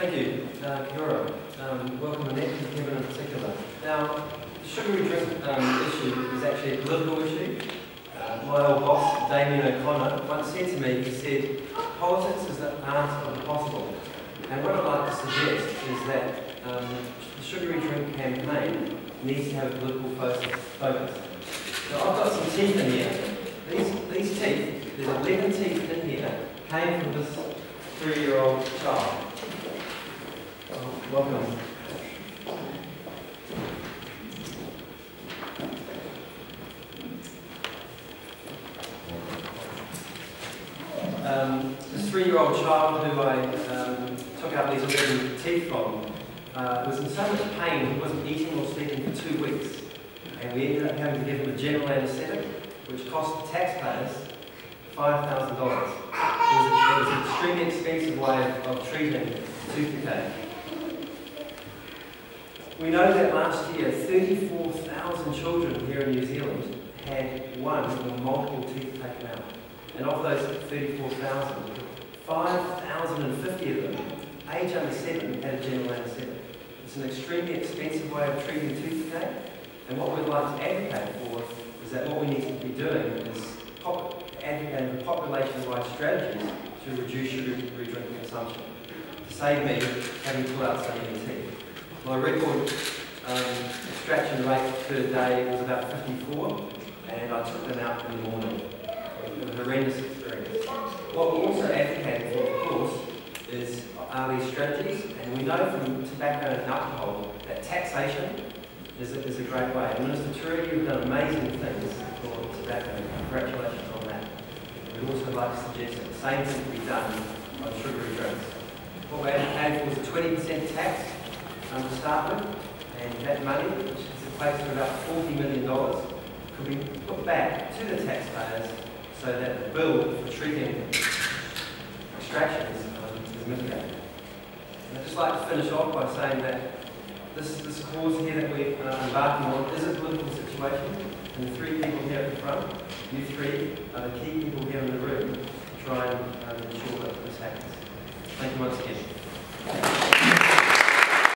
Thank you, Kia ora. Welcome Annette and Kevin in particular. Now, the sugary drink issue is actually a political issue. My old boss, Damien O'Connor, once said to me, he said, politics is the art of the possible. And what I'd like to suggest is that the sugary drink campaign needs to have a political focus. Now, I've got some teeth in here. These teeth, there's 11 teeth in here, came from this 3-year-old child. Welcome. This 3-year-old child who I took out these 11 teeth from was in so much pain he wasn't eating or sleeping for 2 weeks. And we ended up having to give him a general anaesthetic, which cost the taxpayers $5,000. It was an extremely expensive way of treating tooth decay. We know that last year 34,000 children here in New Zealand had one or multiple teeth taken out. And of those 34,000, 5,050 of them, age under 7, had a general anaesthetic. It's an extremely expensive way of treating tooth decay. And what we'd like to advocate for is that what we need to be doing is advocating for population-wide strategies to reduce sugary drink consumption, to save me having to pull out so many teeth. My record extraction rate per day was about 54, and I took them out in the morning. It was a horrendous experience. What we're also advocating for, of course, are these strategies, and we know from tobacco and alcohol that taxation is a great way. And Minister Tureki, you've done amazing things for tobacco. Congratulations on that. We'd also like to suggest that the same thing can be done on sugary drinks. What we're advocating for is a 20% tax to start with, and that money, which equates to about $40 million, could be put back to the taxpayers so that the bill for treating extractions is mitigated. And I'd just like to finish off by saying that this cause here that we're embarking on is a political situation, and the 3 people here at the front, you 3, are the key people here in the room to try and ensure that this happens. Thank you once again.